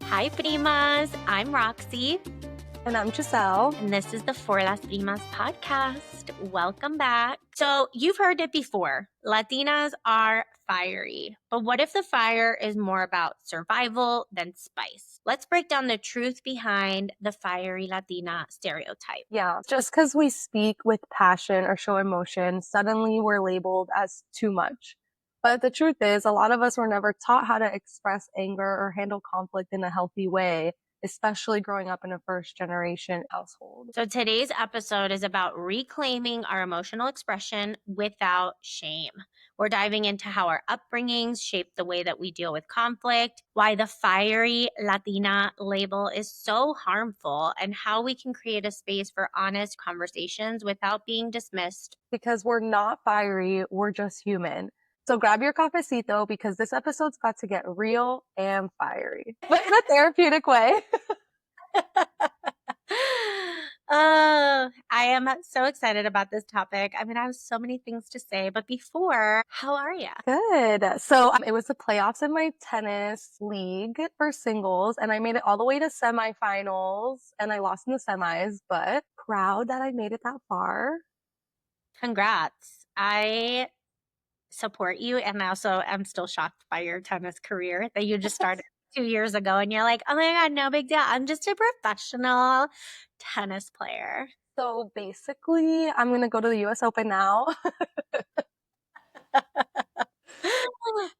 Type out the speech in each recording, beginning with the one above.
Hi, Primas. I'm Roxy, And I'm Giselle. and this is the For Las Primas podcast. Welcome back. So, you've heard it before. Latinas are fiery. But what if the fire is more about survival than spice? Let's break down the truth behind the fiery Latina stereotype. Yeah, just because we speak with passion or show emotion, suddenly we're labeled as too much. But the truth is, a lot of us were never taught how to express anger or handle conflict in a healthy way, especially growing up in a first generation household. So, today's episode is about reclaiming our emotional expression without shame. We're diving into how our upbringings shape the way that we deal with conflict, why the fiery Latina label is so harmful, and how we can create a space for honest conversations without being dismissed. Because we're not fiery, we're just human. So grab your cafecito because this episode's about to get real and fiery, but in a therapeutic way. Oh, I am so excited about this topic. I mean, I have so many things to say, but before, how are you? Good. So it was the playoffs in my tennis league for singles, and I made it all the way to semifinals, and I lost in the semis, but proud that I made it that far. Congrats. I support you, and also I'm still shocked by your tennis career that you just started 2 years ago, and you're like, oh my God, no big deal. I'm just a professional tennis player. So basically, I'm gonna go to the US Open now.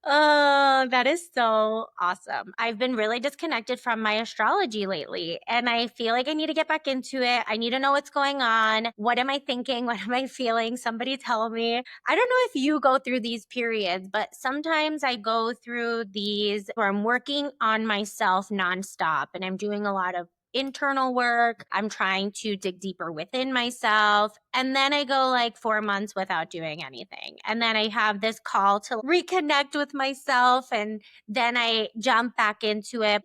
Oh, that is so awesome. I've been really disconnected from my astrology lately, and I feel like I need to get back into it. I need to know what's going on. What am I thinking? What am I feeling? Somebody tell me. I don't know if you go through these periods, but sometimes I go through these where I'm working on myself nonstop and I'm doing a lot of internal work. I'm trying to dig deeper within myself. And then I go like 4 months without doing anything. And then I have this call to reconnect with myself. And then I jump back into it.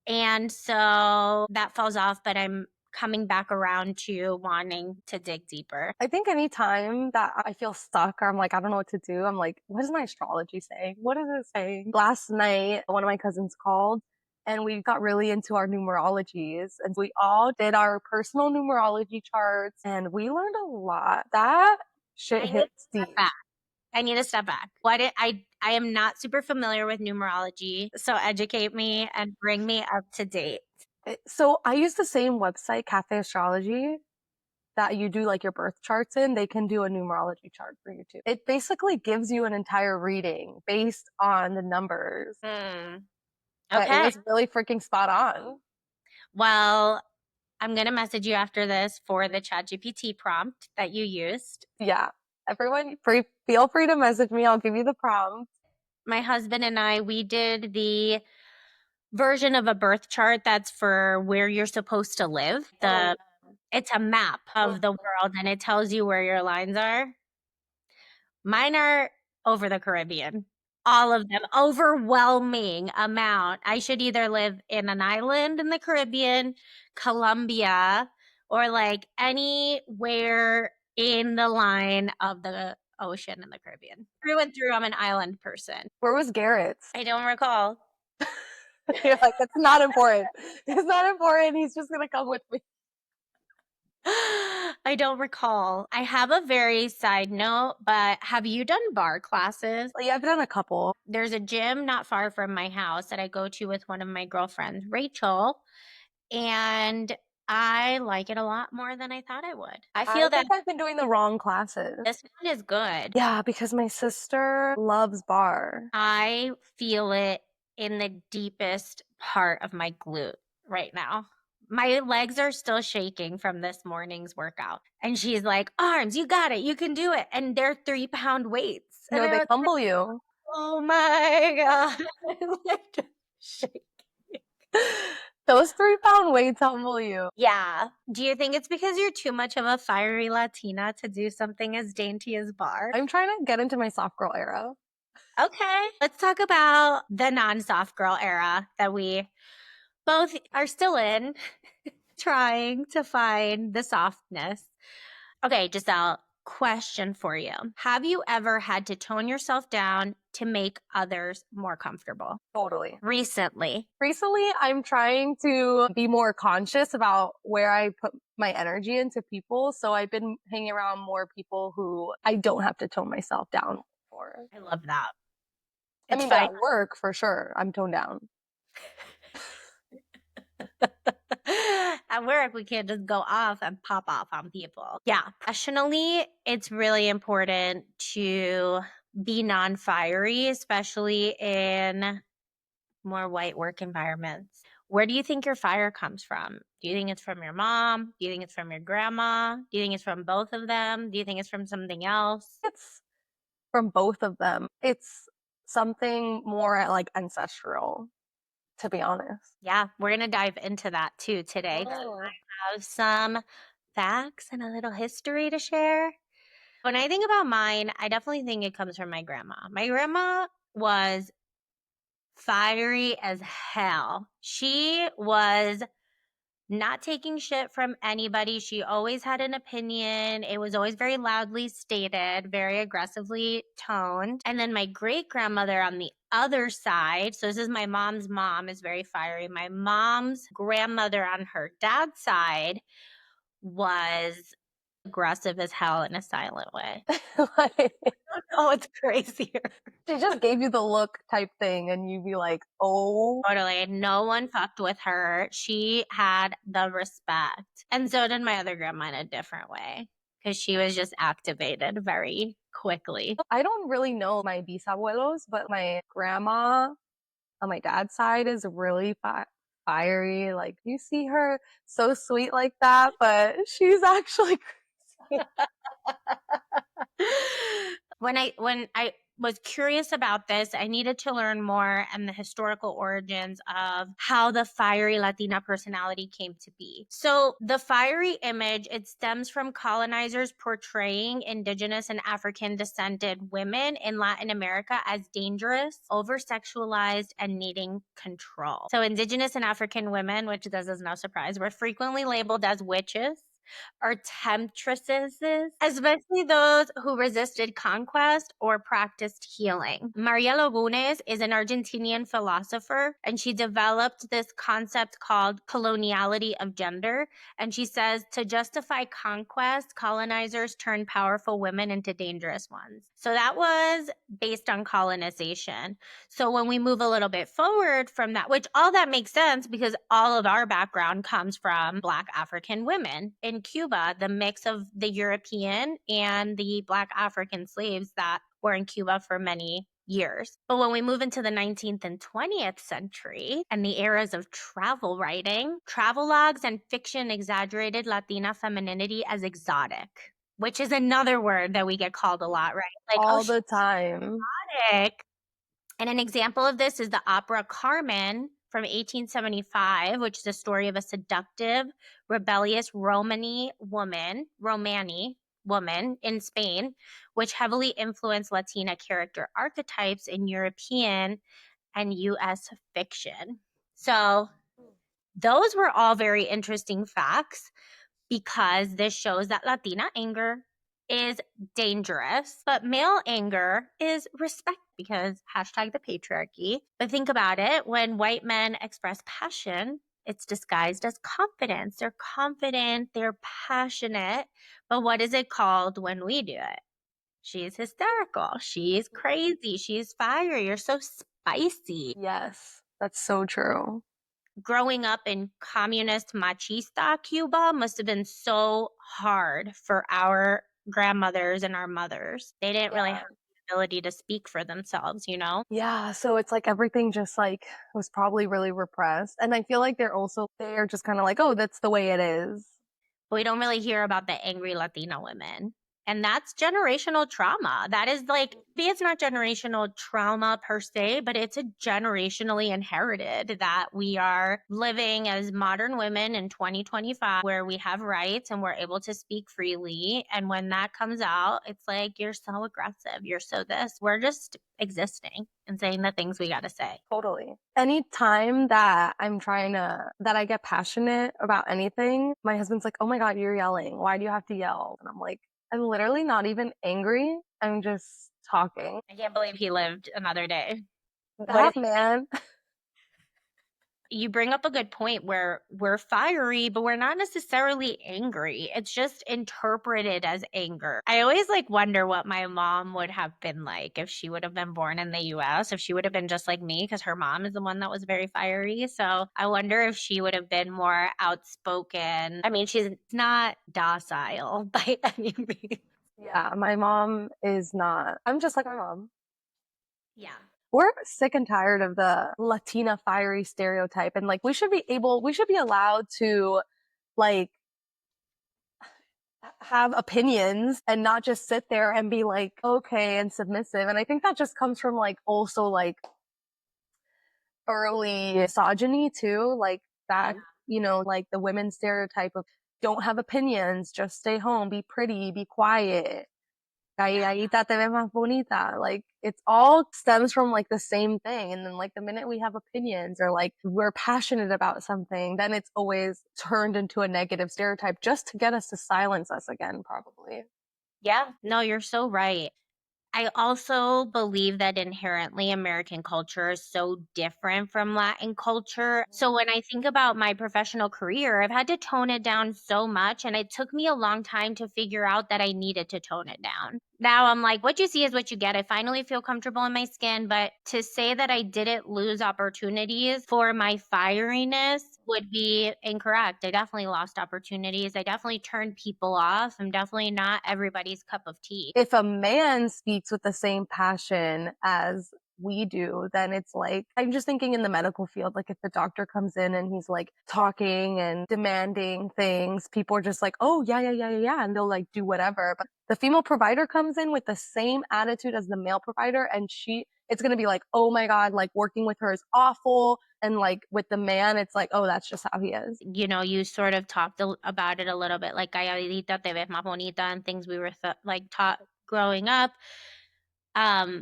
And so that falls off, but I'm coming back around to wanting to dig deeper. I think anytime that I feel stuck or I'm like, I don't know what to do, I'm like, what is my astrology saying? What is it saying? Last night, one of my cousins called and we got really into our numerologies and we all did our personal numerology charts and we learned a lot. That shit I need to hits step deep. back. I need to step back. I am not super familiar with numerology, so educate me and bring me up to date. So I use the same website, Cafe Astrology, that you do like your birth charts in. They can do a numerology chart for you too. It basically gives you an entire reading based on the numbers. But it Okay. was really freaking spot on. Well, I'm going to message you after this for the ChatGPT prompt that you used. Yeah. Everyone, feel free to message me. I'll give you the prompt. My husband and I, we did the version of a birth chart that's for where you're supposed to live. It's a map of the world and it tells you where your lines are. Mine are over the Caribbean. All of them, overwhelming amount. I should either live in an island in the Caribbean, Colombia, or like anywhere in the line of the ocean in the Caribbean. Through and through, I'm an island person. Where was Garrett's? I don't recall. You're like, that's not important. It's not important. He's just going to come with me. I don't recall. I have a very side note, but have you done bar classes? Yeah, I've done a couple. There's a gym not far from my house that I go to with one of my girlfriends, Rachel, and I like it a lot more than I thought I would. I feel that think I've been doing the wrong classes. this one is good. Yeah, because my sister loves bar. I feel it in the deepest part of my glute right now. My legs are still shaking from this morning's workout. And she's like, arms, you got it. You can do it. And they're 3-pound weights. And No, I they was humble like, you. oh my God. I'm like, shaking. Those 3-pound weights humble you. Yeah. Do you think it's because you're too much of a fiery Latina to do something as dainty as bar? I'm trying to get into my soft girl era. Okay. Let's talk about the non-soft girl era that we both are still in, trying to find the softness. Okay, Giselle, Question for you. Have you ever had to tone yourself down to make others more comfortable? Totally. Recently. Recently, I'm trying to be more conscious about where I put my energy into people. So I've been hanging around more people who I don't have to tone myself down for. I love that. I It's mean, but fine. at work, for sure, I'm toned down. At work, we can't just go off and pop off on people. Yeah. Professionally, it's really important to be non fiery, especially in more white work environments. Where do you think your fire comes from? Do you think it's from your mom? Do you think it's from your grandma? Do you think it's from both of them? Do you think it's from something else? It's from both of them. It's something more like ancestral, to be honest. Yeah, we're going to dive into that too today. Oh. Have some facts and a little history to share. When I think about mine, I definitely think it comes from my grandma. My grandma was fiery as hell. She was not taking shit from anybody. She always had an opinion. It was always very loudly stated, very aggressively toned. And then my great grandmother on the other side, so this is my mom's mom, is very fiery. My mom's grandmother on her dad's side was aggressive as hell in a silent way. Like, Oh, it's crazier. she just gave you the look type thing, and you'd be like, oh. Totally. No one fucked with her. She had the respect. And so did my other grandma in a different way because she was just activated very quickly. I don't really know my bisabuelos, but my grandma on my dad's side is really fiery. Like, you see her so sweet like that, but she's actually crazy. When I was curious about this, I needed to learn more and the historical origins of how the fiery Latina personality came to be. So, the fiery image, it stems from colonizers portraying indigenous and African descended women in Latin America as dangerous, over-sexualized, and needing control. So, indigenous and African women, which this is no surprise, were frequently labeled as witches or temptresses, especially those who resisted conquest or practiced healing. Mariela Gunes is an Argentinian philosopher, and she developed this concept called coloniality of gender. And she says to justify conquest, colonizers turned powerful women into dangerous ones. So that was based on colonization. So when we move a little bit forward from that, which all that makes sense because all of our background comes from Black African women in Cuba, the mix of the European and the Black African slaves that were in Cuba for many years. But when we move into the 19th and 20th century and the eras of travel writing, travelogues and fiction exaggerated Latina femininity as exotic, which is another word that we get called a lot, right? Like, oh, All she's the time. exotic. And an example of this is the opera Carmen from 1875, which is a story of a seductive, rebellious Romani woman in Spain, which heavily influenced Latina character archetypes in European and US fiction. So those were all very interesting facts because this shows that Latina anger is dangerous, but male anger is respect because hashtag the patriarchy. But think about it, when white men express passion, it's disguised as confidence. They're confident, they're passionate. But what is it called when we do it? She's hysterical. She's crazy. She's fiery. You're so spicy. Yes, that's so true. Growing up in communist machista Cuba must have been so hard for our grandmothers and our mothers. They didn't really Yeah. have the ability to speak for themselves, you know? Yeah, so it's like everything just like was probably really repressed. And I feel like they're just kind of like, oh, that's the way it is. But we don't really hear about the angry Latina women. And that's generational trauma. That is like, maybe it's not generational trauma per se, but it's a generationally inherited that we are living as modern women in 2025 where we have rights and we're able to speak freely. And when that comes out, it's like, you're so aggressive. You're so this. We're just existing and saying the things we got to say. Totally. Anytime that that I get passionate about anything, my husband's like, oh my God, you're yelling. Why do you have to yell? And I'm like, I'm literally not even angry. I'm just talking. I can't believe he lived another day. What is That man, You bring up a good point where we're fiery, but we're not necessarily angry. It's just interpreted as anger. I always like wonder what my mom would have been like if she would have been born in the US, if she would have been just like me, because her mom is the one that was very fiery. So I wonder if she would have been more outspoken. I mean, she's not docile by any means. yeah, my mom is not. I'm just like my mom. Yeah. We're sick and tired of the Latina fiery stereotype. And like, we should be allowed to like have opinions and not just sit there and be like, okay, and submissive. And I think that just comes from like also like early misogyny too. Like back, Yeah. like the women stereotype of don't have opinions, just stay home, be pretty, be quiet. Yeah. Calladita te ves más bonita. Like it's all stems from like the same thing. And then like the minute we have opinions or like we're passionate about something, then it's always turned into a negative stereotype just to get us to silence us again, probably. Yeah. No, you're so right. I also believe that inherently American culture is so different from Latin culture. So when I think about my professional career, I've had to tone it down so much. And it took me a long time to figure out that I needed to tone it down. Now I'm like, what you see is what you get. I finally feel comfortable in my skin. But to say that I didn't lose opportunities for my fieriness would be incorrect. I definitely lost opportunities. I definitely turned people off. I'm definitely not everybody's cup of tea. If a man speaks with the same passion as we do, then it's like, I'm just thinking in the medical field, like if the doctor comes in and he's like talking and demanding things, people are just like, oh, yeah, yeah, yeah, yeah, yeah. And they'll like do whatever. But the female provider comes in with the same attitude as the male provider, and it's going to be like, oh my God, like working with her is awful. And like with the man, it's like, oh, that's just how he is. You sort of talked about it a little bit, like calladita te ves más bonita and things we were like taught growing up.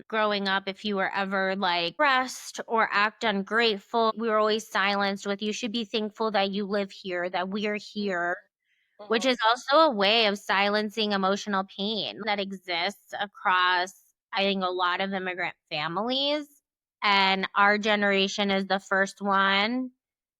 Growing up, if you were ever like pressed or act ungrateful, we were always silenced with, you should be thankful that you live here, that we're here, which is also a way of silencing emotional pain that exists across, I think, a lot of immigrant families. And our generation is the first one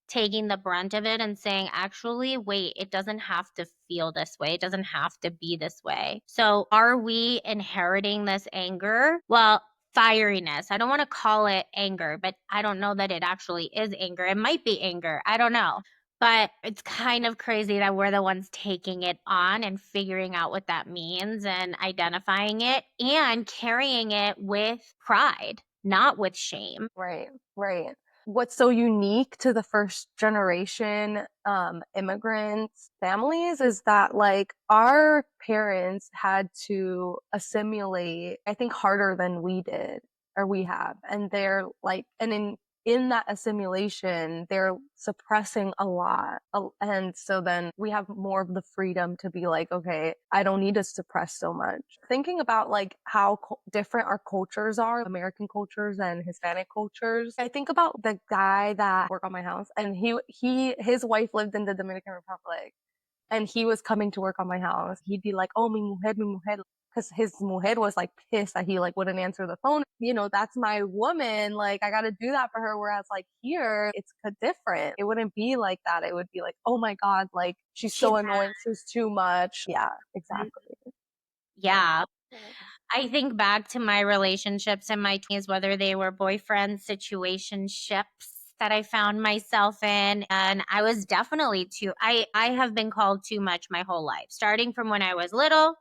taking the brunt of it and saying, actually, wait, it doesn't have to feel this way. It doesn't have to be this way. So, are we inheriting this anger? Well, fieriness. I don't want to call it anger, but I don't know that it actually is anger. It might be anger. I don't know. But it's kind of crazy that we're the ones taking it on and figuring out what that means and identifying it and carrying it with pride, not with shame. Right, right. What's so unique to the first generation immigrants families is that like our parents had to assimilate, I think, harder than we did or we have. And they're like, and in that assimilation, they're suppressing a lot. And so then we have more of the freedom to be like, okay, I don't need to suppress so much. Thinking about like how different our cultures are, American cultures and Hispanic cultures. I think about the guy that worked on my house and his wife lived in the Dominican Republic and he was coming to work on my house. He'd be like, oh, mi mujer, because his mujer was like pissed that he like wouldn't answer the phone. That's my woman. Like I got to do that for her. Whereas like here, it's different. It wouldn't be like that. It would be like, oh my God, like she's She's so annoying. She's too much. Yeah, mad. exactly. Yeah. I think back to my relationships in my 20s, whether they were boyfriend situationships that I found myself in. And I was definitely I have been called too much my whole life, starting from when I was little.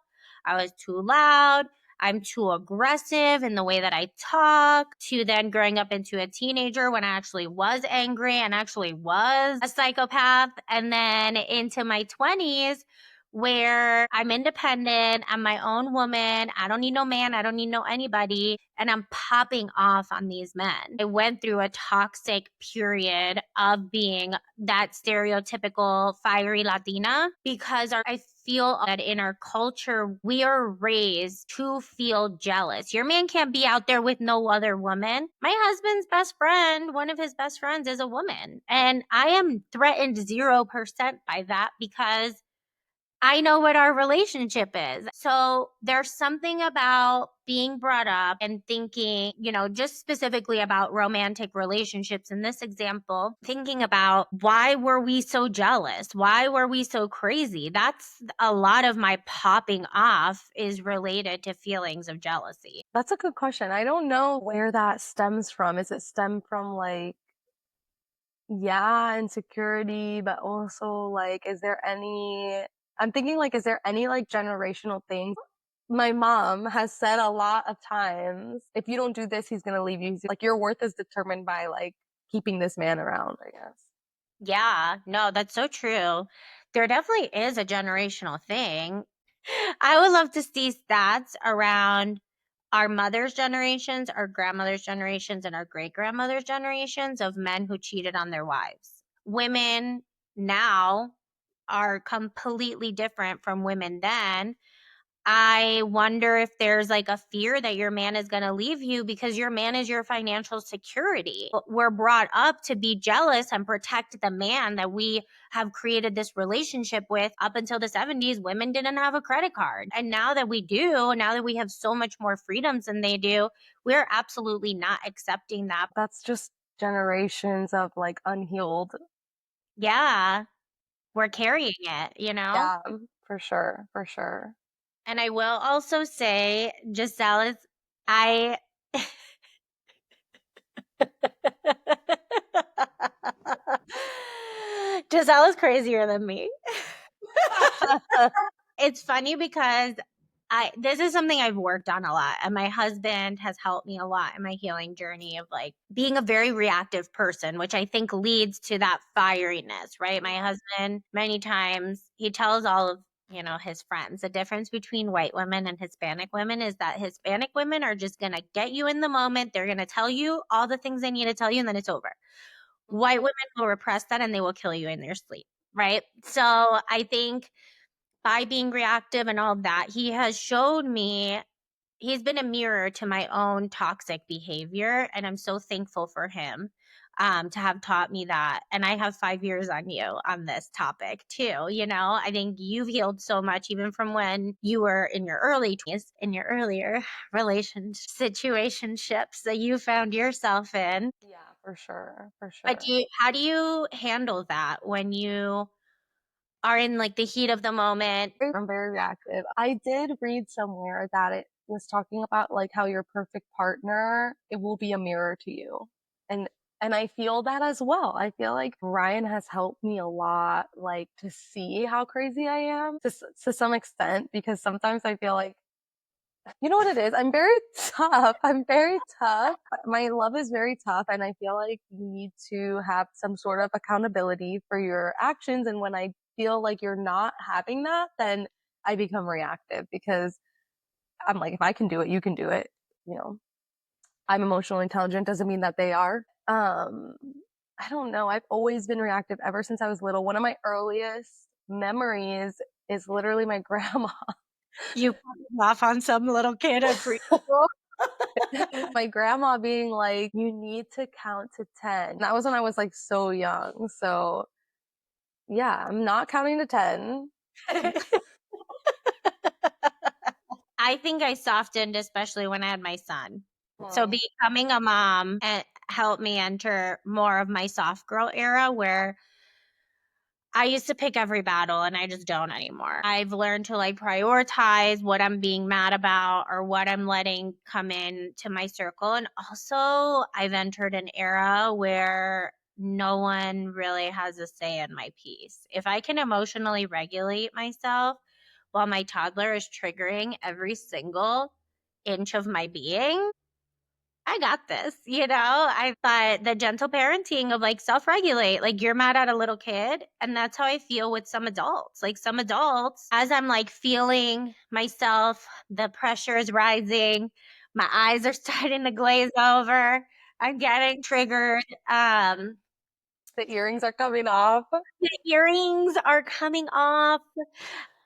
I was too loud. I'm too aggressive in the way that I talk, to then growing up into a teenager when I actually was angry and actually was a psychopath. And then into my 20s where I'm independent, I'm my own woman, I don't need no man, I don't need no anybody, and I'm popping off on these men. I went through a toxic period of being that stereotypical fiery Latina because I feel that in our culture, we are raised to feel jealous. Your man can't be out there with no other woman. My husband's best friend, one of his best friends, is a woman. And I am threatened 0% by that because I know what our relationship is. So there's something about being brought up and thinking, just specifically about romantic relationships in this example, thinking about why were we so jealous? Why were we so crazy? That's a lot of my popping off is related to feelings of jealousy. That's a good question. I don't know where that stems from. Is it stem from like, yeah, insecurity, but also like, I'm thinking like, is there any like generational things? My mom has said a lot of times, if you don't do this, he's gonna leave you. Like your worth is determined by like keeping this man around, I guess. Yeah, no, that's so true. There definitely is a generational thing. I would love to see stats around our mother's generations, our grandmother's generations, and our great grandmother's generations of men who cheated on their wives. Women now are completely different from women then. I wonder if there's like a fear that your man is going to leave you because your man is your financial security. We're brought up to be jealous and protect the man that we have created this relationship with. Up until the 70s, women didn't have a credit card. And now that we do, now that we have so much more freedoms than they do, we're absolutely not accepting that. That's just generations of like unhealed. Yeah, we're carrying it. Yeah, for sure, for sure. And I will also say, Giselle is, I Giselle is crazier than me. It's funny because this is something I've worked on a lot, and my husband has helped me a lot in my healing journey of like being a very reactive person, which I think leads to that fieriness, right? My husband, many times, he tells all of his friends the difference between white women and Hispanic women is that Hispanic women are just gonna get you in the moment. They're gonna tell you all the things they need to tell you, and then it's over. White women will repress that and they will kill you in their sleep, right? So I think by being reactive and all of that, he has showed me, he's been a mirror to my own toxic behavior. And I'm so thankful for him to have taught me that. And I have 5 years on you on this topic too. I think you've healed so much, even from when you were in your early 20s, in your earlier relationship situationships that you found yourself in. Yeah, for sure, for But sure. how do you handle that when you are in like the heat of the moment? I'm very reactive. I did read somewhere that it was talking about like how your perfect partner, it will be a mirror to you. And and I feel that as well. I feel like Ryan has helped me a lot, like to see how crazy I am to some extent, because sometimes I feel like, you know what it is? I'm very tough. I'm very tough. My love is very tough. And I feel like you need to have some sort of accountability for your actions. And when I feel like you're not having that, then I become reactive because I'm like, if I can do it, you can do it. You know, I'm emotionally intelligent doesn't mean that they are. I don't know. I've always been reactive ever since I was little. One of my earliest memories is literally my grandma. You off on some little kid at preschool. My grandma being like, you need to count to 10. That was when I was like so young. So yeah, I'm not counting to 10. I think I softened, especially when I had my son. So Mm. becoming a mom helped me enter more of my soft girl era where I used to pick every battle and I just don't anymore. I've learned to like prioritize what I'm being mad about or what I'm letting come in to my circle. And also, I've entered an era where no one really has a say in my peace. If I can emotionally regulate myself while my toddler is triggering every single inch of my being, I got this, I thought the gentle parenting of like self regulate, like you're mad at a little kid. And that's how I feel with some adults. Like some adults, as I'm like feeling myself, the pressure is rising, my eyes are starting to glaze over, I'm getting triggered. The earrings are coming off. The earrings are coming off.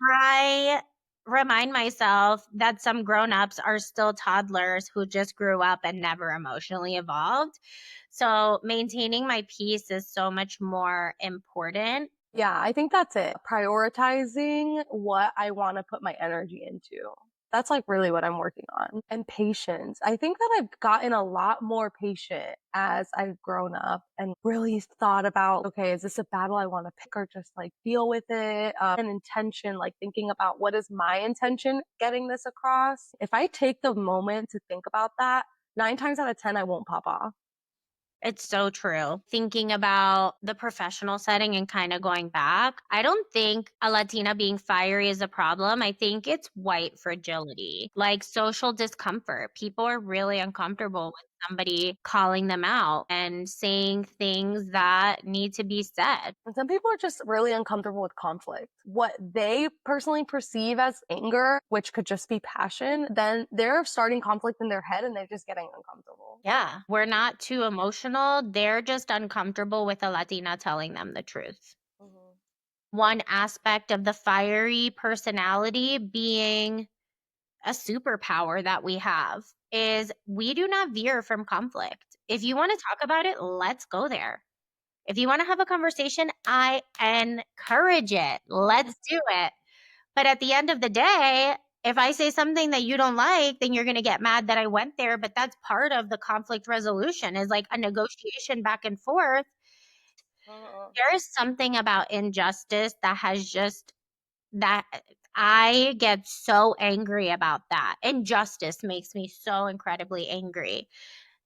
I remind myself that some grown-ups are still toddlers who just grew up and never emotionally evolved. So maintaining my peace is so much more important. Yeah, I think that's it. Prioritizing what I want to put my energy into. That's like really what I'm working on. And patience. I think that I've gotten a lot more patient as I've grown up and really thought about, okay, is this a battle I want to pick or just like deal with it? An intention, like thinking about what is my intention getting this across. If I take the moment to think about that, 9 times out of 10, I won't pop off. It's so true. Thinking about the professional setting and kind of going back, I don't think a Latina being fiery is a problem. I think it's white fragility, like social discomfort. People are really uncomfortable with somebody calling them out and saying things that need to be said. And some people are just really uncomfortable with conflict. What they personally perceive as anger, which could just be passion, then they're starting conflict in their head and they're just getting uncomfortable. Yeah, we're not too emotional. They're just uncomfortable with a Latina telling them the truth. Mhm. One aspect of the fiery personality being a superpower that we have is we do not veer from conflict. If you want to talk about it, let's go there. If you want to have a conversation, I encourage it. Let's do it. But at the end of the day, if I say something that you don't like, then you're going to get mad that I went there. But that's part of the conflict resolution is like a negotiation back and forth. Mhm. There is something about injustice that has just that I get so angry about that. Injustice makes me so incredibly angry.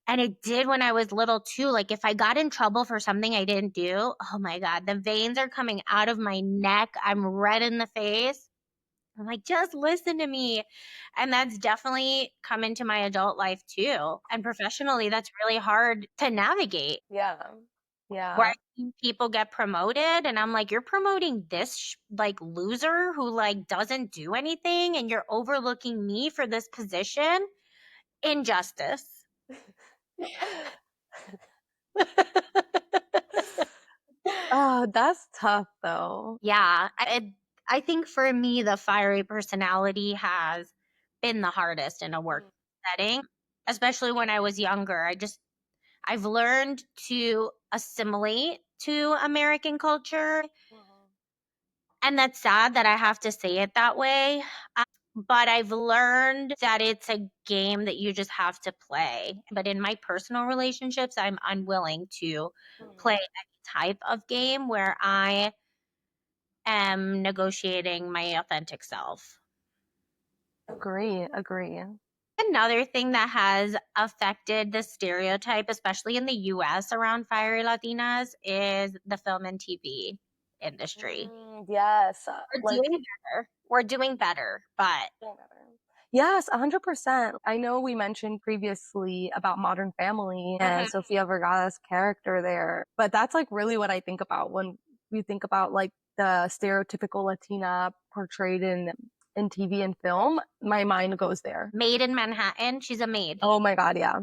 And it did when I was little too. Like if I got in trouble for something I didn't do, oh my God, the veins are coming out of my neck. I'm red in the face. I'm like, just listen to me. And that's definitely come into my adult life too. And professionally, that's really hard to navigate. Yeah. Where Yeah. I see people get promoted, and I'm like, you're promoting this like loser who like doesn't do anything, and you're overlooking me for this position. Injustice. Oh, that's tough though. Yeah, I think for me, the fiery personality has been the hardest in a work Mm. setting, especially when I was younger. I've learned to assimilate to American culture, Mhm. and that's sad that I have to say it that way. But I've learned that it's a game that you just have to play. But in my personal relationships, I'm unwilling to play Mhm. any type of game where I am negotiating my authentic self. Agree. Agree. Another thing that has affected the stereotype, especially in the US around fiery Latinas, is the film and TV industry. Yes. We're Like doing better. We're doing better, but feel better. Yes, 100%. I know we mentioned previously about Modern Family and mhm, Sofia Vergara's character there, but that's like really what I think about when we think about like the stereotypical Latina portrayed in TV and film. My mind goes there. Maid in Manhattan, she's a maid. Oh my God, yeah.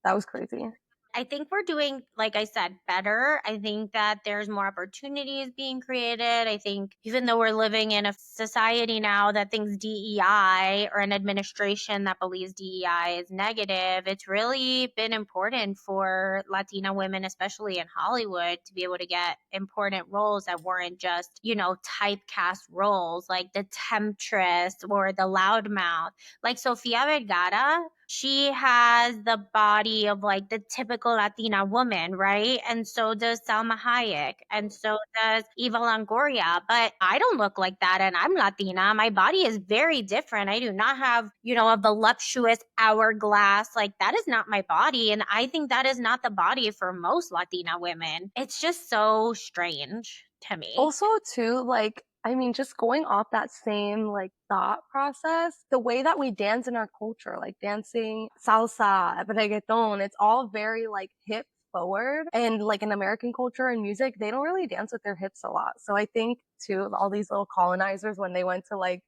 That was crazy. I think we're doing, like I said, better. I think that there's more opportunities being created. I think even though we're living in a society now that thinks DEI or an administration that believes DEI is negative, it's really been important for Latina women, especially in Hollywood, to be able to get important roles that weren't just, typecast roles like the temptress or the loudmouth. Like Sofia Vergara, she has the body of like the typical Latina woman, right? And so does Salma Hayek, and so does Eva Longoria. But I don't look like that, and I'm Latina. My body is very different. I do not have, a voluptuous hourglass. Like that is not my body, and I think that is not the body for most Latina women. It's just so strange to me. Also, too, like, I mean, just going off that same like thought process, the way that we dance in our culture, like dancing salsa, reggaeton, it's all very like hip forward. And like in American culture and music, they don't really dance with their hips a lot. So I think too, all these little colonizers, when they went to like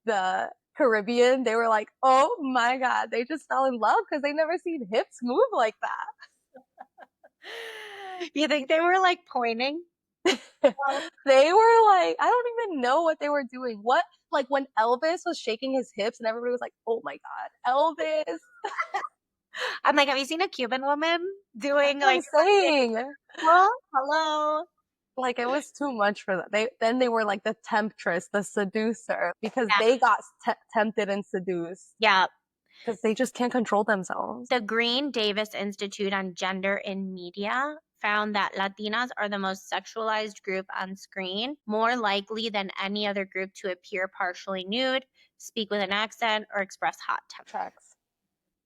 the Caribbean, they were like, oh my God, they just fell in love because they never seen hips move like You think they were like pointing? They were like, I don't even know what they were doing. What, like when Elvis was shaking his hips and everybody was like, oh my God, Elvis. I'm like, have you seen a Cuban woman That's doing what I'm like saying. well, hello. Like it was too much for them. They were like the temptress, the seducer, because Yeah. they got tempted and seduced Yeah. because they just can't control themselves. The Green Davis Institute on Gender in Media found that Latinas are the most sexualized group on screen, more likely than any other group to appear partially nude, speak with an accent, or express hot temper. Tracks.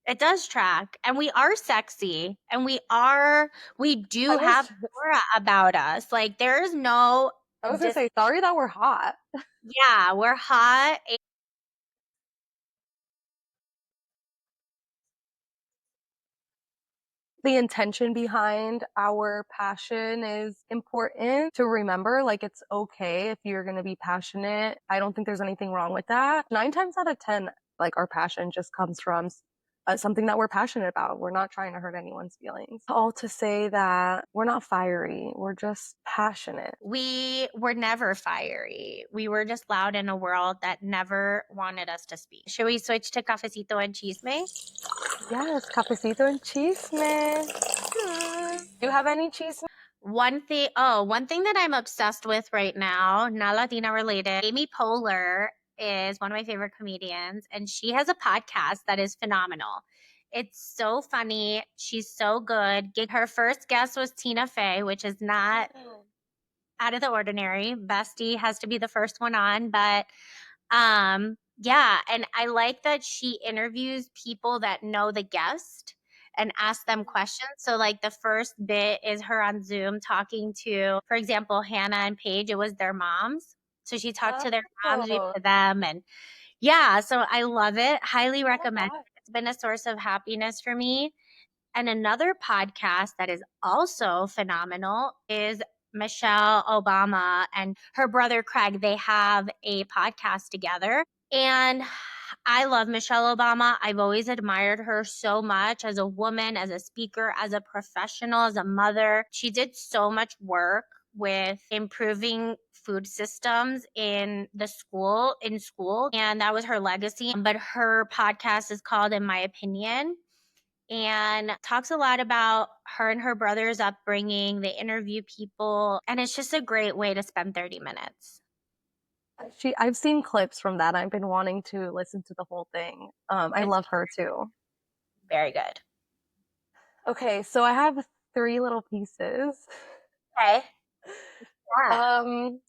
It does track, and we are sexy, and we do I have was aura about us. Like there's no I was gonna dis say sorry that we're hot. yeah, we're hot. The intention behind our passion is important to remember. Like, it's okay if you're going to be passionate. I don't think there's anything wrong with that. 9 times out of 10, like, our passion just comes from something that we're passionate about. We're not trying to hurt anyone's feelings. All to say that we're not fiery, we're just passionate. We were never fiery. We were just loud in a world that never wanted us to speak. Should we switch to cafecito and chisme? Yes, cafecito and chisme. Do you have any chisme? One thing that I'm obsessed with right now, not Latina related, Amy Poehler is one of my favorite comedians, and she has a podcast that is phenomenal. It's so funny. She's so good. Her first guest was Tina Fey, which is not out of the ordinary. Bestie has to be the first one on, but yeah, and I like that she interviews people that know the guest and ask them questions. So like the first bit is her on Zoom talking to, for example, Hannah and Paige. It was their moms. So she talked to their moms, we Oh, to them, and yeah, so I love it. Highly oh my recommend God. it. It's been a source of happiness for me. And another podcast that is also phenomenal is Michelle Obama and her brother Craig. They have a podcast together. And I love Michelle Obama. I've always admired her so much as a woman, as a speaker, as a professional, as a mother. She did so much work with improving food systems in school, and that was her legacy. But her podcast is called In My Opinion, and talks a lot about her and her brother's upbringing. They interview people, and it's just a great way to spend 30 minutes. I've seen clips from that. I've been wanting to listen to the whole thing. I It's love her too. very good. Okay, so I have three little pieces. Okay. Yeah. Um,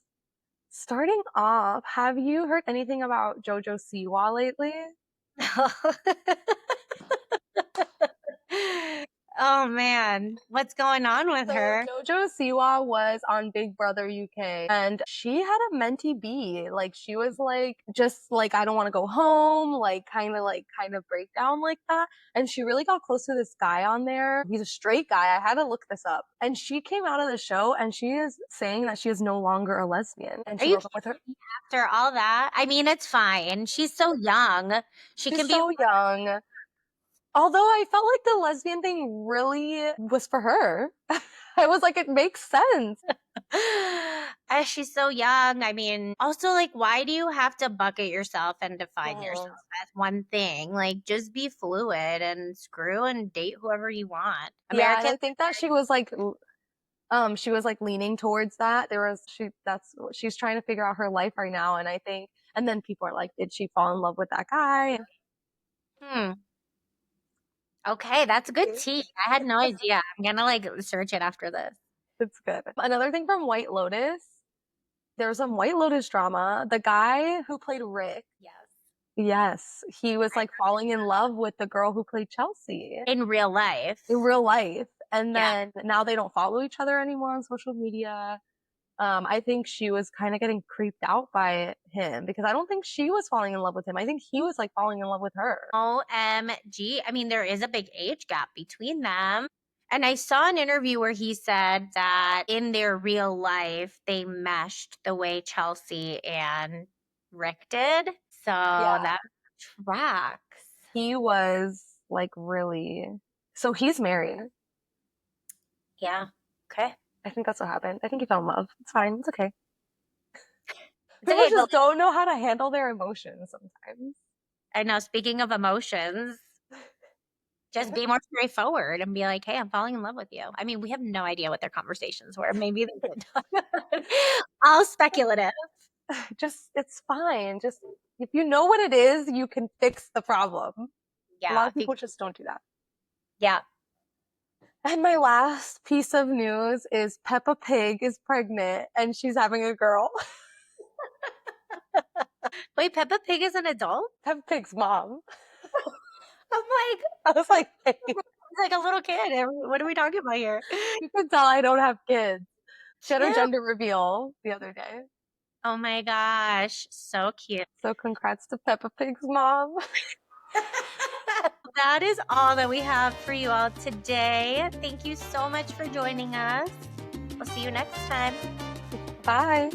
Starting off, have you heard anything about JoJo Siwa lately? Oh man, what's going on with So her? JoJo Siwa was on Big Brother UK and she had a mentee B. Like she was like just like I don't want to go home, like kind of breakdown like that. And she really got close to this guy on there. He's a straight guy. I had to look this up. And she came out of the show and she is saying that she is no longer a lesbian and Are she you broke up kidding with her. me? After all that? I mean, it's fine. She's so young. She She's can be. so young. Although I felt like the lesbian thing really was for her. I was like, it makes sense. She's so young. I mean, also, like, why do you have to bucket yourself and define Mhm. yourself as one thing? Like, just be fluid and screw and date whoever you want. Yeah, and American. I think that she was like leaning towards that. That's what she's trying to figure out her life right now, and I think and then people are like, did she fall in love with that guy? Hmm. Okay, that's a good tea. I had no idea. I'm gonna like search it after this. It's good. Another thing from White Lotus, there was some White Lotus drama. The guy who played Rick, Yes. yes, he was like falling in love with the girl who played Chelsea In real life. in real life. And Yeah. then now they don't follow each other anymore on social media. I think she was kind of getting creeped out by him because I don't think she was falling in love with him. I think he was like falling in love with her. OMG. I mean, there is a big age gap between them. And I saw an interview where he said that in their real life, they meshed the way Chelsea and Rick did. So Yeah, that tracks. he was like really. So he's married. Yeah. Okay. I think that's what happened. I think he fell in love. It's fine. It's okay. It's People okay, but just don't know how to handle their emotions sometimes. I know, speaking of emotions, Just be more straightforward and be like, "Hey, I'm falling in love with you." I mean, we have no idea what their conversations were. Maybe they did. All speculative. Just it's fine. Just if you know what it is, you can fix the problem. A lot Yeah, of people just don't do that. yeah. And my last piece of news is Peppa Pig is pregnant and she's having a girl. Wait, Peppa Pig is an adult? Peppa Pig's mom. I'm like I was like, hey, it's like a little kid. What are we talking about here? you can tell I don't have kids. She had her Chill. gender reveal the other day. Oh my gosh, so cute. So congrats to Peppa Pig's mom. That is all that we have for you all today. Thank you so much for joining us. We'll see you next time. Bye.